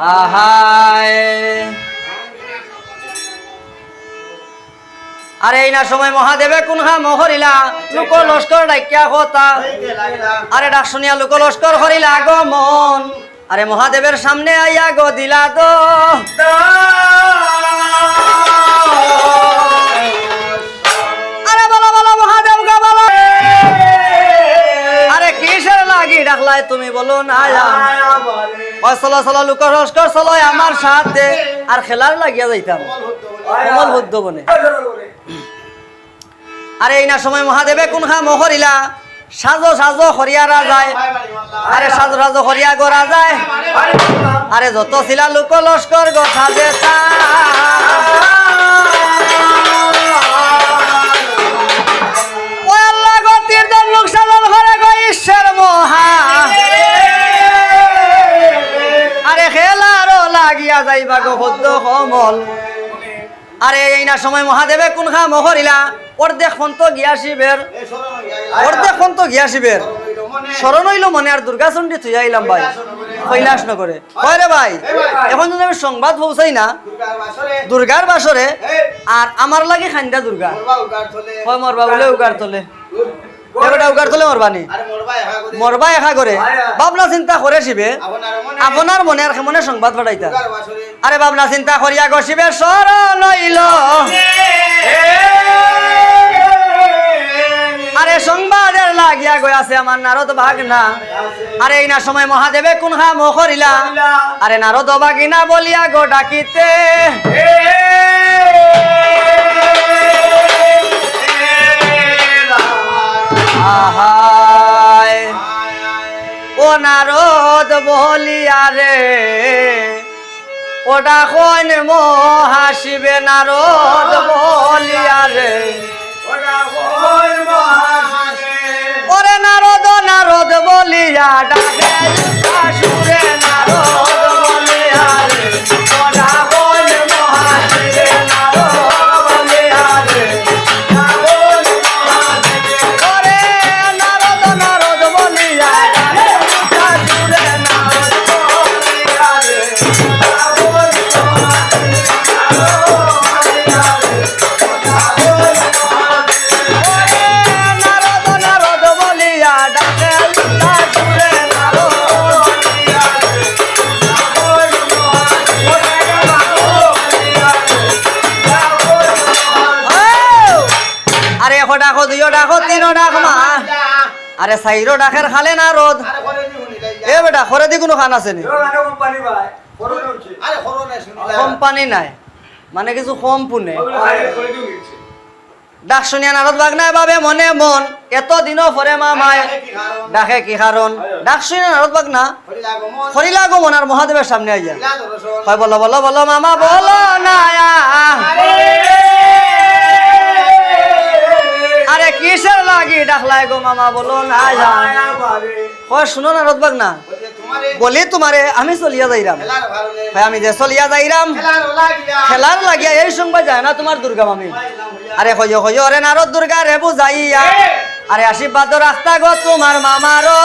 আহায় আরে এই না সময় মহাদেবে কোনহা মহরিলা লোক লস্কর ডাকিয়া কথা আরে ডাক শুনিয়া লোক লস্কর হরিলা আগমন আরে মহাদেবের সামনে আইয়া গো দিলা তো আরে বলো বলো মহাদেব গো বলো আরে কিসের লাগি ডাকলাই তুমি বলো না চলো চলো লোক লস্কর চলো আমার সাথে আর খেলার লাগিয়া যাইতাম কমল হুদ্দ বনে আরে এই না সময় মহাদেবে কোনহা মহরিলা সাজো সাজো হরিয়ারা যায় আরে সাজো সাজো হরিয়া গড়া যায় আরে যত ছিলা লোক লস্কর গো সাজে ও আল্লাহ গো তীর্থের লোক সাজন ঘরে গো ঈশ্বর মহা আরে খেলারও লাগিয়া যাইবা গো হুদ্দ কমল আরে এই না সময় মহাদেবে কোনহা মহরিলা অর্ধেক ফন্ত গিয়া শিবের অর্ধেক ফন্ত গিয়া শিবের স্মরণ হইল মনে আর দুর্গাচন্ডী তুই আইলাম ভাই কৈলাস নগরে হয় রে ভাই এখন যদি আমি সংবাদ পৌঁছাই না দুর্গার বাসরে আর আমার লাগে খান্দা দুর্গা হয় মরবা বলে উগার তোলে এবারটা উগার তোলে মরবানি মরবা একা করে ভাবনা চিন্তা করে শিবে আপনার মনে আর মনে সংবাদ পাঠাইতা আরে ভাবনা চিন্তা করিয়া গো শিবে স্মরণ হইল আরে সংবাদের লাগিয়া গই আছে আমার নারদ ভাগনা আরে এই না সময় মহাদেবে কোনহা মহরিলা আরে নারদ ভাগিনা বলিয়া গো ডাকিতে আহায় ও নারদ বলিয়া রে ও ডাকন মহাশিবে নারদ বলিয়া রে ওরে নারদ নারদ বলিয়া ডাকে সুরে নারদ বলিয়া রে ও ডাকন মহাশিবে নারদ বলিয়া রে ওরে নারদ নারদ বলিয়া ডাকে সুরে নারদ বলিয়া রে ডাকো দুইও ডাকো তিনও ডাক মা আরে সাইরো ডাকের খালে না রোদ এ বেটা খরে দি কোনো খান আছে নি কোম্পানি নাই মানে কিছু কম পুনে ডাক শুনিয়া নারদ বাগনায় বাবে মনে মন এত দিনও পরে মামায় ডাকে কি কারণ ডাক শুনিয়া নারদ বাগনা হরিলা গো মন আর মহাদেবের সামনে আইয়া হয় বলো বলো বলো মামা বলো না আরে কিসের লাগি ডাকলাই গো মামা বলো না হয় শুনো নারদ বাগনা বলি তোমারে আমি চলিয়া যাইরাম ভাই আমি যে চলিয়া যাইরাম খেলার লাগিয়া এই সংবাদ যায় না তোমার দুর্গা মামি আরে কইও কইও রে নারদ দুর্গা রে বুঝাইয়া আরে আশীর্বাদ রাখতা গো তোমার মামারও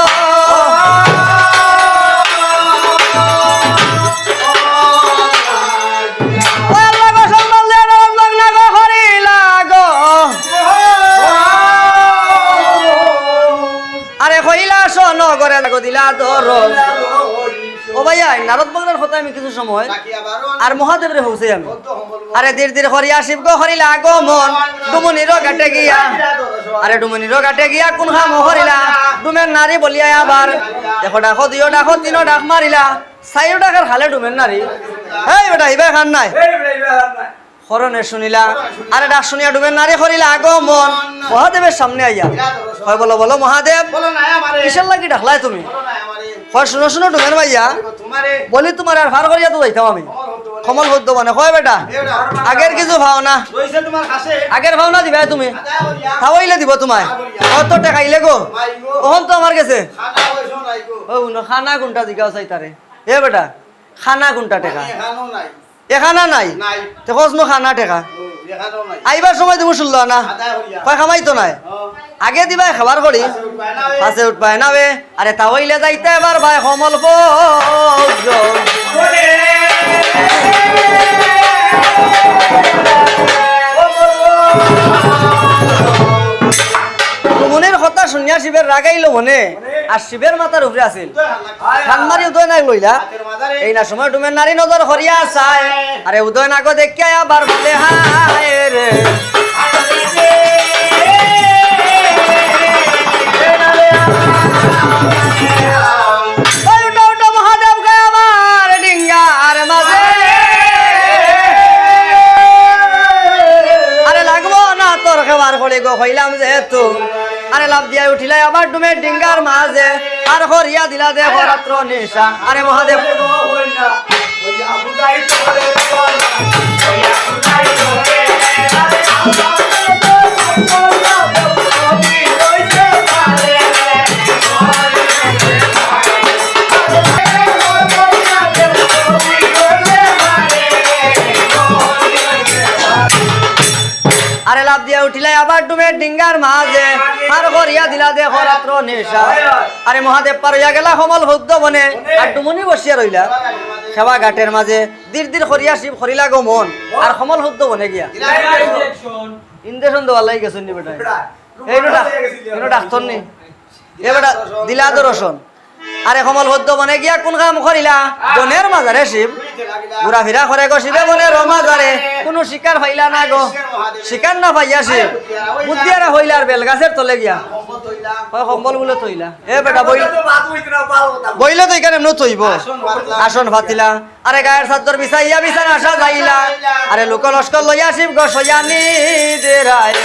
আরে কইলা নগরে লাগো দিলা তোর ও ভাইয়া নারদ বাগনার কথা আমি কিছু সময় আর মহাদেবরে হইছে আমি আরে ধীর ধীর হরিয়া শিব গো হরিলা গো মন ডুমনির ঘাটে গিয়া আরে ডুমনির ঘাটে গিয়া কোনহা মহরিলা ডুমের নারী বলিয়া আবার দেখো ডাকো দুইও ডাকো তিনও ডাক মারিলা চাইও ডাকার খালে ডুমের নারী এই বেটা ইবা খান নাই হরণে শুনিলা আরে ডাক শুনিয়া ডুবের নারী হরিলা গো মন মহাদেবের সামনে আইয়া হয় বলো বলো মহাদেব কিসের লাগি ডাকলাই তুমি হয় শুনো শুনো ডুবের ভাইয়া বলি তোমার আর ভার করিয়া তো যাইতাম আমি কমল হদ্দ মানে হয় বেটা আগের কিছু ভাওনা আগের ভাওনা দিবা তুমি খাওয়াইলে দিব তোমায় কত টাকাইলে গো ওহন তো আমার গেছে ও খানা কোনটা জিজ্ঞাসা চাই তারে এ বেটা খানা কোনটা টাকা এখানা নাই দেখো খানা টেকা আইবার সময় তুমি শুনল না কয় খামাই তো নাই আগে দিবাই খাবার করি পাশে উঠবাই না বে আরে তাওইলে যাইতে এবার ভাই কমল মনের কথা শুনিয়া শিবের রাগাইলো মনে আর শিবের মাথার উপরে আছিল খানমারি উদয় নাগ লইলা এই না সময় ডুমের নারী নজর হরিয়া চায় আরে উদয় নাগ দেখিয়া আবার বলে হায় রে মহাদেব গে আমার ডিঙ্গার মাঝে আরে লাগবো না তোর খেবার করে গো হইলাম যেহেতু আরে লাভ দিয়া উঠিলাই আবার ডুমের ডিঙ্গার মাঝে আর হরিয়া দিলা দে রাত্র নিশা আরে মহাদেব আরে লাভ দিয়া উঠিলাই আবার ডুমের ডিঙ্গার মাঝে আর করিয়া দিলা দে রাত্র নেশা আরে মহাদেব পারিয়া গেলা কমল ভুদ্ধ বনে আর ডুমনি বসিয়া রইলা সেবা ঘাটের মাঝে দীর দীর করিয়া শিব করিলা গো মন আর কমল ভুদ্ধ বনে গিয়া ইঞ্জেকশন দেওয়ার লাগি গেছেন নি বেটা এই ডাক্তার নি এ বেটা দিলা তো রসন আরে কমল ভুদ্ধ বনে গিয়া কোন কাম করিলা বনের মাঝারে শিব ঘুরা ফিরা করে গো শিবে বনের মাঝারে কোনো শিকার পাইলা না গো শিকার না পাইয়া শিব বুদ্ধিয়ারা হইলা আর বেলগাছের তলে গিয়া কম্বল গুলো তৈলা এ বেটা বইলে তো এখানে এমন তৈব আসন ফাতিলা আরে গায়ের চাদর বিছাইয়া বিছানা আসা যাইলা আরে লোক লস্কর লইয়া শিব গো সয়ানি দেরায়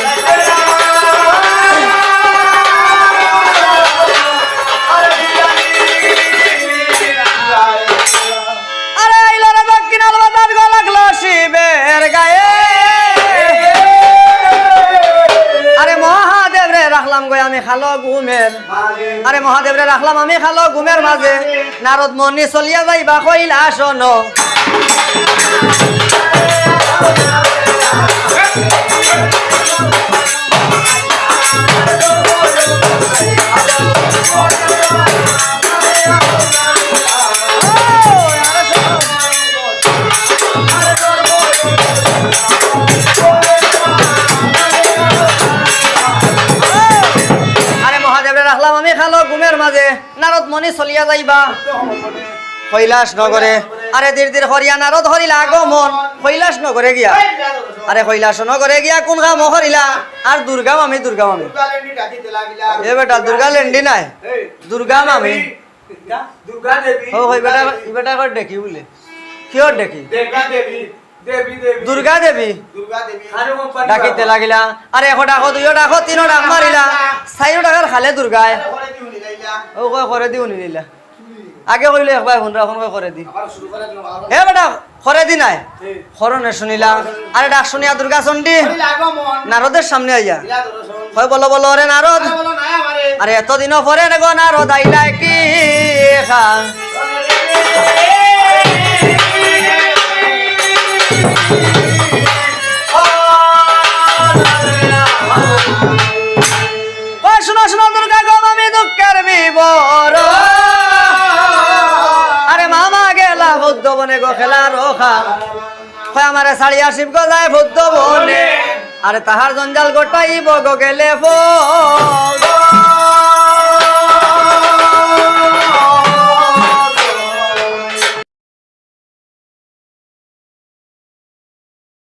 শিবের গায়ে আরে মহাদেব রে রাখলাম গো আমি খালো ঘুমের আরে মহাদেব রে রাখলাম আমি খালো ঘুমের মাঝে নারদ মনি চলিয়া যাইবা কইলা শোনো রাখলাম আমি খালো ঘুমের মাঝে নারদ মনি চলিয়া যাইবা কৈলাস নগরে আরে ধীর ধীর হরিয়া নারদ হরিলা আগমন কৈলাস নগরে গিয়া আরে কৈলাস নগরে গিয়া কোন কাম হরিলা আর দুর্গা মামি এ বেটা দুর্গা লেন্ডি নাই দুর্গা মামি ও হই বেটা বেটা কর দেখি বলে কিয়র দেখি দুর্গা দেবী ডাকিতে লাগিলা আরে এখন ডাকো দুইও ডাকো তিনও ডাক মারিলা চাইও ডাকার খালে দুর্গায় ও কয় করে দিও নিলা আগে কইলে একবার ফোন রাখুন কয় করে দি হে বেটা করে দি নাই খরনে শুনিলা আরে ডাক শুনিয়া দুর্গা চণ্ডী নারদের সামনে আইয়া কয় বলো বলো রে নারদ আরে এতদিনও পরে গো নারদ আইলা কি খা শুনো শুনো দুর্গা গো আমি দুঃখের বিবর আরে মামা গেলা বুদ্ধ বনে গো খেলা রোখা হয় আমারে ছাড়িয়া শিব গো যায় বুদ্ধ বনে আরে তাহার জঞ্জাল গোটাইব গো গেলে